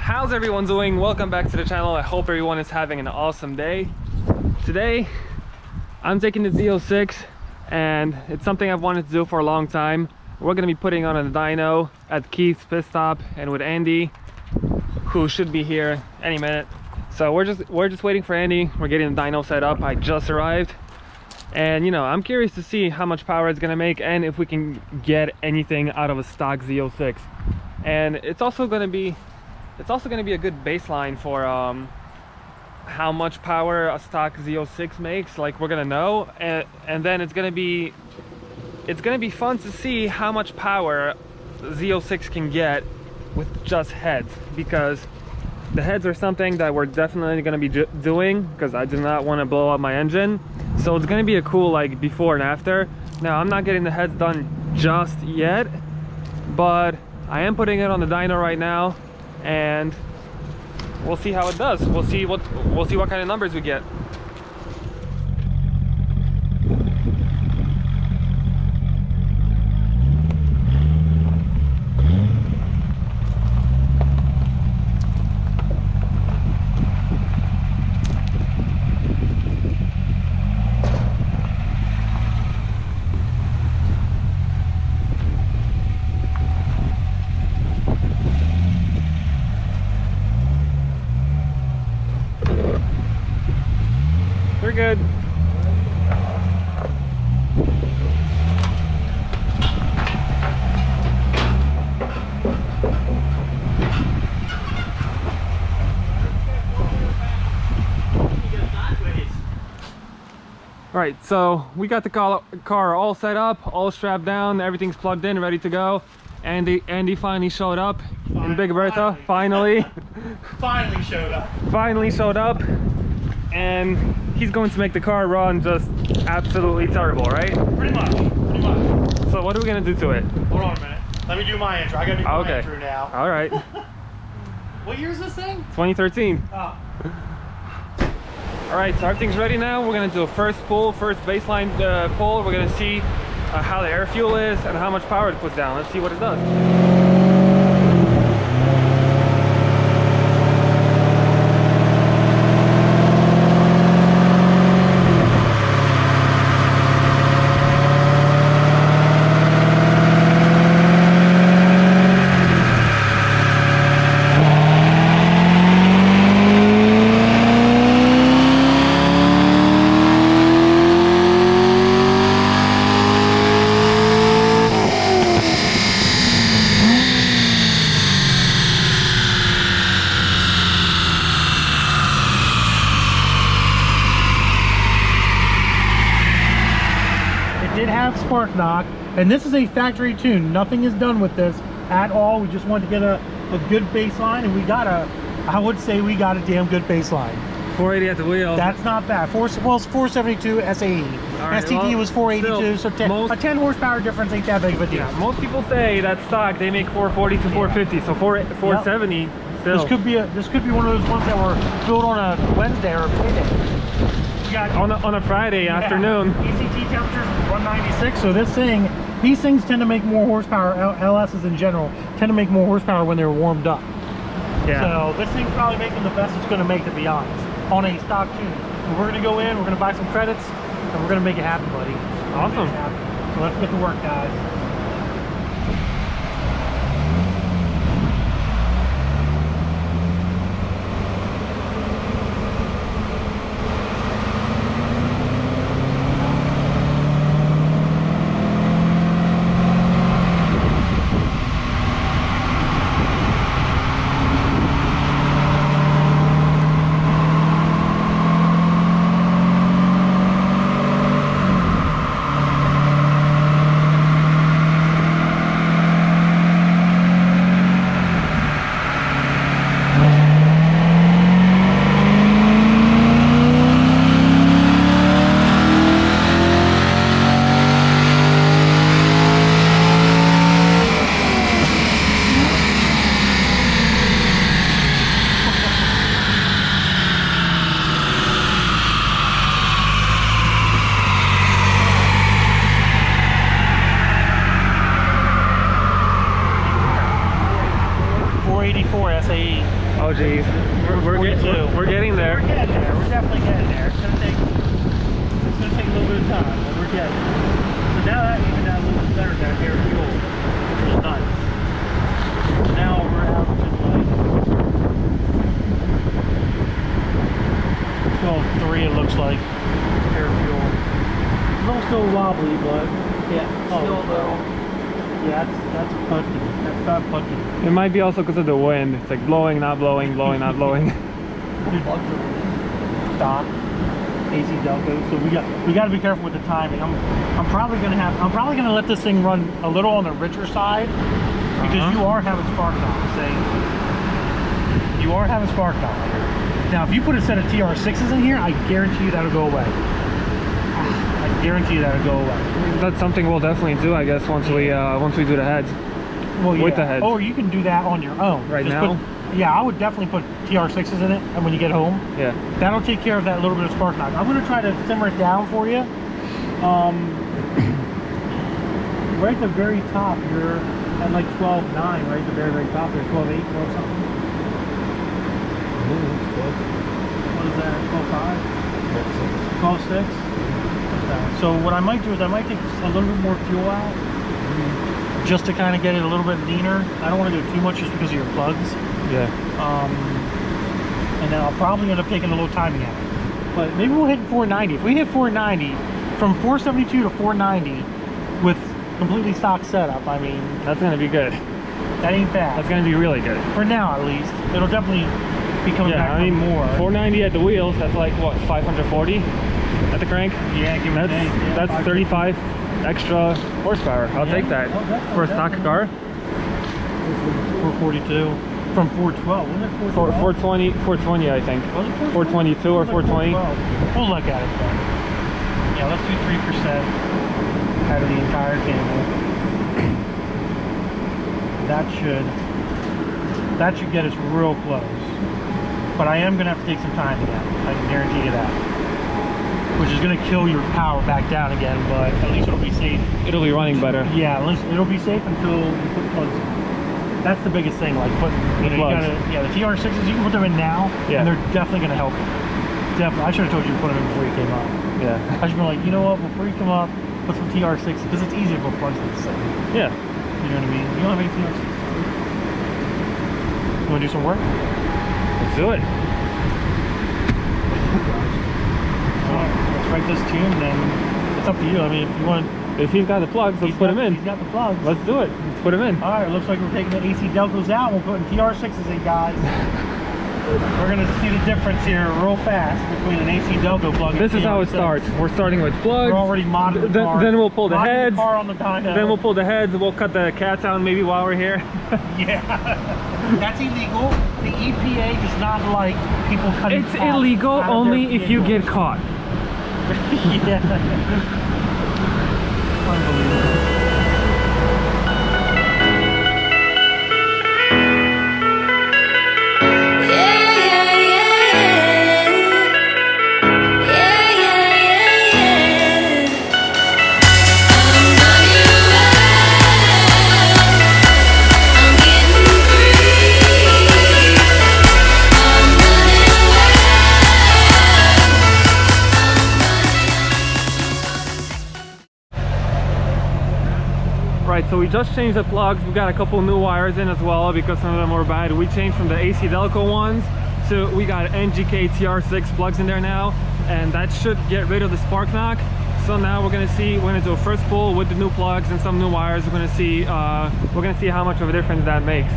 How's everyone doing? Welcome back to the channel. I hope everyone is having an awesome day. Today I'm taking the z06 and it's something I've wanted to do for a long time. We're going to be putting on a dyno at Keith's pit stop and with Andy, who should be here any minute. So we're just waiting for Andy. We're getting the dyno set up. I just arrived. And you know, I'm curious to see how much power it's gonna make and if we can get anything out of a stock z06. And it's also gonna be a good baseline for how much power a stock z06 makes. Like, we're gonna know, and then it's gonna be fun to see how much power z06 can get with just heads, because the heads are something that we're definitely going to be doing, because I do not want to blow up my engine. So it's going to be a cool like before and after. Now I'm not getting the heads done just yet, but I am putting it on the dyno right now, and we'll see how it does. We'll see what kind of numbers we get. We're good. All right, so we got the car all set up, all strapped down, everything's plugged in, ready to go. Andy finally showed up in Big Bertha. Finally showed up, and he's going to make the car run just absolutely terrible, right? Pretty much. So what are we gonna do to it? Hold on a minute. Let me do my intro. I gotta do my intro now. All right. What year is this thing? 2013. Oh. All right, so everything's ready now. We're gonna do a first baseline pull. We're gonna see how the air fuel is and how much power it puts down. Let's see what it does. Did have spark knock, and this is a factory tune. Nothing is done with this at all. We just wanted to get a good baseline, and I would say we got a damn good baseline. 480 at the wheel. That's not bad. Well, it's 472 SAE. Right, STD well, was 482, so a 10 horsepower difference ain't that big of a deal. Yeah, most people say that stock they make 440 to 450, so 470 yep. still. This could be one of those ones that were built on a Wednesday or a payday. On a Friday afternoon. ECT temperature 196. So these things tend to make more horsepower. LSs in general tend to make more horsepower when they're warmed up. Yeah. So this thing's probably making the best it's going to make, to be honest, on a stock tune. So we're going to go in, we're going to buy some credits, and we're going to make it happen, buddy. Awesome. So let's get to work, guys. SAE. Oh geez, we're getting there. We're getting there. We're definitely getting there. It's gonna take a little bit of time, but we're getting there. So now that even that little bit better down here, fuel, which is nice. Now we're averaging like 12.3. It looks like air fuel. A little still wobbly, but yeah, still a little. Yeah, that's putty. That's not putty. It might be also because of the wind. It's like blowing, not blowing, blowing, not blowing. Stock AC Delco. So we got to be careful with the timing. I'm probably gonna let this thing run a little on the richer side because you are having spark knots. You are having spark knots. Now, if you put a set of TR6s in here, I guarantee you that'll go away. I guarantee you that'll go away. That's something we'll definitely do, I guess, once we do the heads. Well, yeah. With the heads. Or you can do that on your own. Right Just now? Yeah, I would definitely put TR6s in it, and when you get home, Yeah. that'll take care of that little bit of spark knock. I'm gonna try to simmer it down for you. Right at the very top, you're at like 12.9, right at the very, very top. There's 12.8, 12 something. What is that? 12.5? 12.6. So what I might do is I might take a little bit more fuel out, just to kind of get it a little bit leaner. I don't want to do too much just because of your plugs. Yeah. And then I'll probably end up taking a little timing out. But maybe we'll hit 490. If we hit 490, from 472 to 490 with completely stock setup, I mean, That's going to be good. that ain't bad. That's going to be really good. For now, at least. It'll definitely be coming back I mean, more. 490 at the wheels, that's like, what, 540 at the crank? Yeah, give or take. Yeah, That's 35 extra horsepower. I'll take that for a stock car. 442 from 412. Wasn't it 412? 420, I think. Was it 422 or 420. We'll look at it then. Yeah, let's do 3% out of the entire cable. That should get us real close. But I am gonna have to take some time again. I can guarantee you that. Which is gonna kill your power back down again, but at least it'll be safe. It'll be running better. Yeah, at least it'll be safe until you put plugs in. That's the biggest thing, like putting, you gotta, the TR6s, you can put them in now, and they're definitely gonna help you. Definitely. I should have told you to put them in before you came up. Yeah. I should be like, you know what, before you come up, put some TR6s, because it's easier to put plugs in the same. Yeah. You know what I mean? You don't have any TR6s. You wanna do some work? Let's do it. Let's write this tune, then it's up to you. I mean, if you want. If he's got the plugs, let's put them in. He's got the plugs. Let's do it. Let's put them in. All right, looks like we're taking the AC Delcos out. We're putting TR6s in, guys. We're gonna see the difference here real fast between an AC Delco plug. This is how it starts. We're starting with plugs. We're already modding the car. Then we'll pull the heads. The car on the dyno. Then we'll pull the heads. We'll cut the cats out maybe while we're here. Yeah, that's illegal. The EPA does not like people cutting. It's illegal only if you get caught. Yeah. Unbelievable. Right, so we just changed the plugs. We got a couple new wires in as well because some of them were bad. We changed from the AC Delco ones to we got NGK TR6 plugs in there now, and that should get rid of the spark knock. So now we're gonna do a first pull with the new plugs and some new wires. We're gonna see how much of a difference that makes.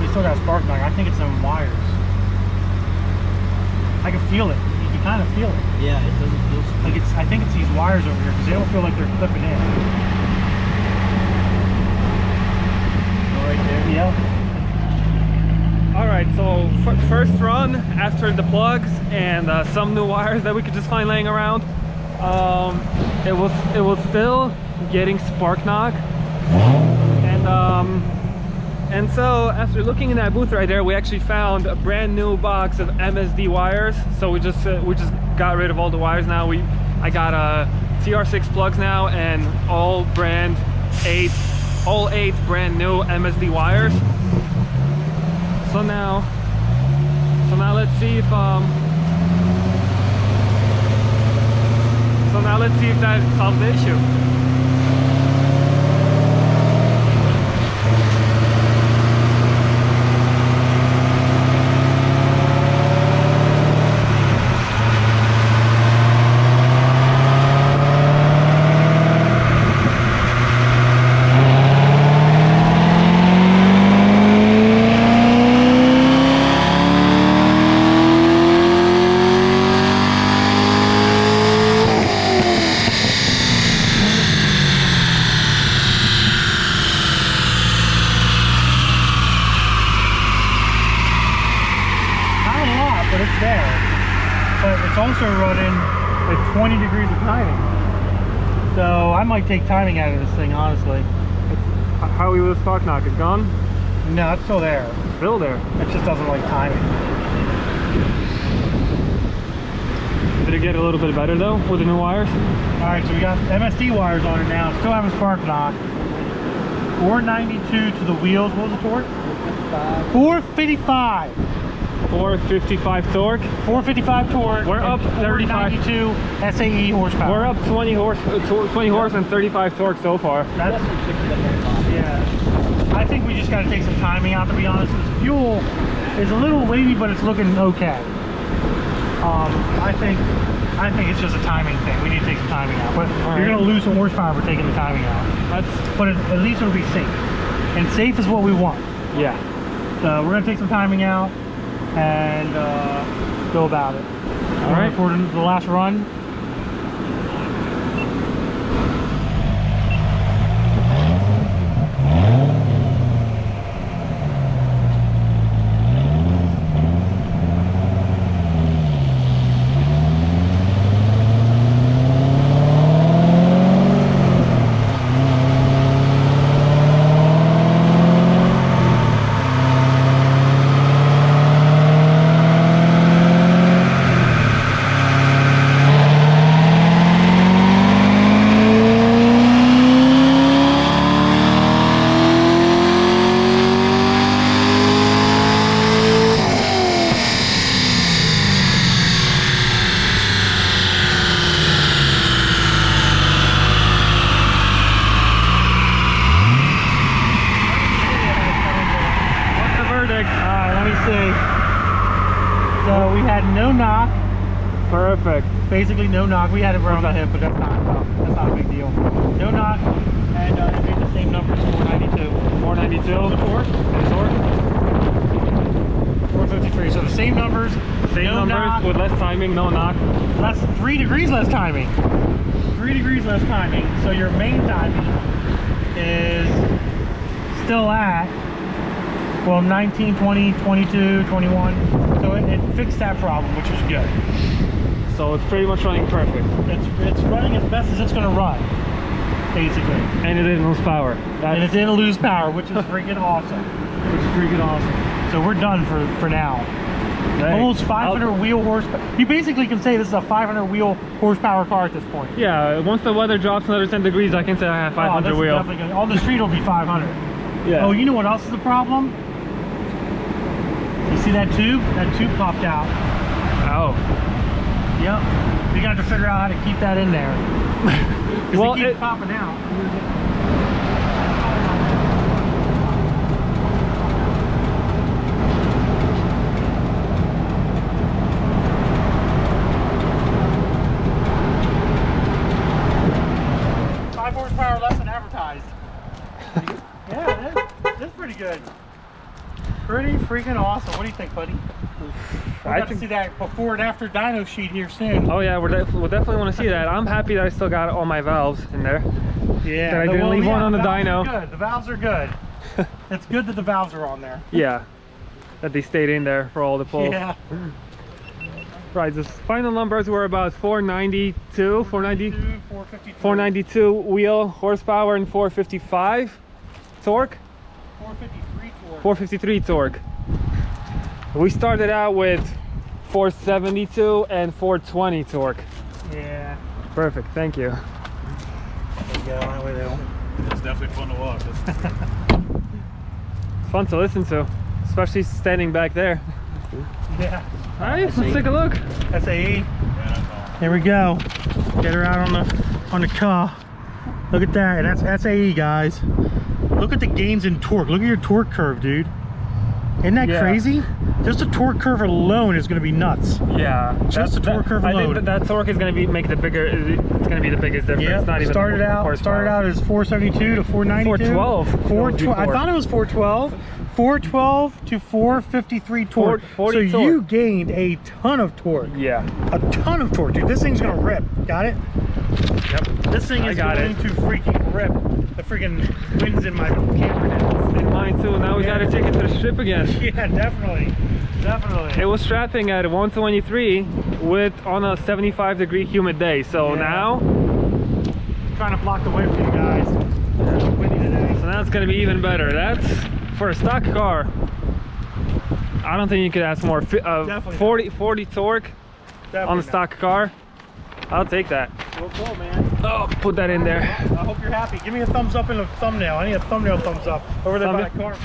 we still got a spark knock. I think it's them wires. I can feel it. You can kind of feel it. Yeah, it doesn't feel so Like it's. I think it's these wires over here because they don't feel like they're clipping in. right there. Yeah. All right, so first run after the plugs and some new wires that we could just find laying around. It was still getting spark knock, and so after looking in that booth right there, we actually found a brand new box of MSD wires. So we just got rid of all the wires now. I got TR6 plugs now and all 8 brand new MSD wires. So now let's see if that solves the issue. But it's there. But it's also running at 20 degrees of timing. So I might take timing out of this thing, honestly. How we with spark knock? It's gone? No, it's still there. Still there. It just doesn't like timing. Did it get a little bit better though with the new wires? Alright, so we got MSD wires on it now. Still having spark knock. 492 to the wheels. What was the torque? 455. 455 torque. 455 torque. We're up 35. 492 SAE horsepower. We're up 20 horse and 35 torque so far. That's yeah. I think we just got to take some timing out, to be honest. This fuel is a little wavy, but it's looking okay. I think it's just a timing thing. We need to take some timing out. But you're going to lose some horsepower for taking the timing out. But at least it'll be safe. And safe is what we want. Yeah. So we're going to take some timing out and go about it. All right. Recording the last run. So we had no knock. Perfect. Basically no knock. We had it around the hip, but that's not a big deal. No knock, and it made the same numbers, 492. 492. The torque? The torque? 453. So the same numbers. Same no numbers knock, with less timing, no knock. That's 3 degrees less timing. 3 degrees less timing. So your main timing is still at, well, 19, 20, 22, 21. So it fixed that problem, which is good. So it's pretty much running perfect. It's running as best as it's going to run, basically. And it didn't lose power. And it didn't lose power, which is freaking awesome. So we're done for now. Hey, almost 500 wheel horsepower. You basically can say this is a 500 wheel horsepower car at this point. Yeah, once the weather drops another 10 degrees, I can say I have 500 wheel. On the street it'll be 500. Yeah. Oh, you know what else is the problem? You see that tube? That tube popped out. Oh. Yep. You got to figure out how to keep that in there. Well, it keeps popping out. Horsepower less than advertised. Yeah, it is. It's pretty good. Pretty freaking awesome. What do you think, buddy? We'll I have to think- see that before and after dyno sheet here soon. Oh yeah, we'll definitely want to see that. I'm happy that I still got all my valves in there. Yeah. That I didn't leave one on the valves dyno. are good. The valves are good. It's good that the valves are on there. Yeah, that they stayed in there for all the pulls. Yeah. Right, the final numbers were about 492, 452. 492 wheel horsepower and 455 torque. 453 torque. 453 torque. We started out with 472 and 420 torque. Yeah. Perfect, thank you. There you go. That way they don't. It's definitely fun to watch. It's fun to listen to, especially standing back there. Yeah. All right, let's take a look. SAE. Here we go. Get her out on the car. Look at that. That's SAE, guys. Look at the gains in torque. Look at your torque curve, dude. Isn't that crazy? Just the torque curve alone is going to be nuts. Yeah, Just the torque curve I alone. think that torque is going to make the bigger. It's going to be the biggest difference. Yeah. Not even Started horsepower. out as 472 to 492. 412. 412. I thought it was 412. 412 to 453 torque. 40 so torque. you gained a ton of torque. Yeah. A ton of torque, dude. This thing's gonna rip. Got it? Yep. This thing is going to freaking rip. The freaking wind's in my camera now. In mine too. Now we got to take it to the strip again. Yeah, definitely. Definitely. It was strapping at 123 on a 75-degree humid day. So now, trying to block the way for you guys. It's windy today. so now it's going to be even better. That's for a stock car. I don't think you could ask more. 40 torque on the stock car. I'll take that. Cool, man. Oh, put that in there. I hope you're happy. Give me a thumbs up and a thumbnail. I need a thumbnail thumbs up over there by the car.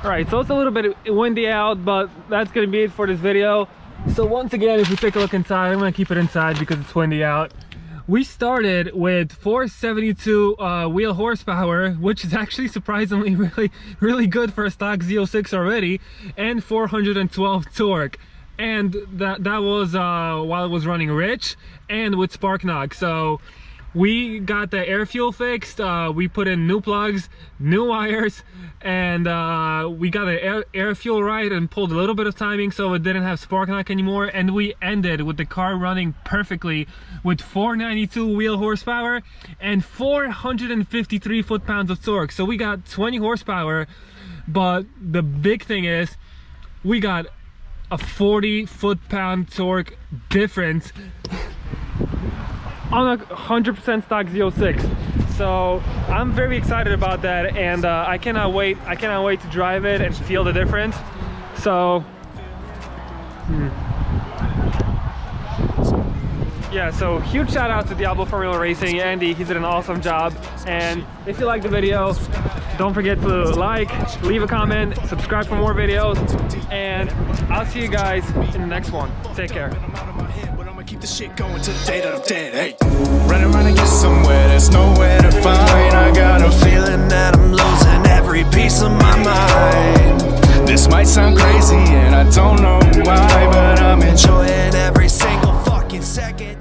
All right, so it's a little bit windy out, but that's gonna be it for this video. So once again, if we take a look inside, I'm gonna keep it inside because it's windy out. We started with 472 wheel horsepower, which is actually surprisingly really good for a stock Z06 already, and 412 torque. And that was while it was running rich and with spark knock. So we got the air fuel fixed, we put in new plugs, new wires, and we got the air fuel right and pulled a little bit of timing so it didn't have spark knock anymore, and we ended with the car running perfectly with 492 wheel horsepower and 453 foot-pounds of torque. So we got 20 horsepower, but the big thing is we got a 40 foot-pound torque difference on a 100% stock Z06. So I'm very excited about that, and I cannot wait to drive it and feel the difference. So yeah, so huge shout out to Diablo Formula Racing. Andy, he did an awesome job. And if you like the video, don't forget to like, leave a comment, subscribe for more videos, and I'll see you guys in the next one. Take care. Keep the shit going till the day that I'm dead. Hey, running around and get somewhere there's nowhere to find. I got a feeling that I'm losing every piece of my mind. This might sound crazy and I don't know why, but I'm enjoying every single fucking second.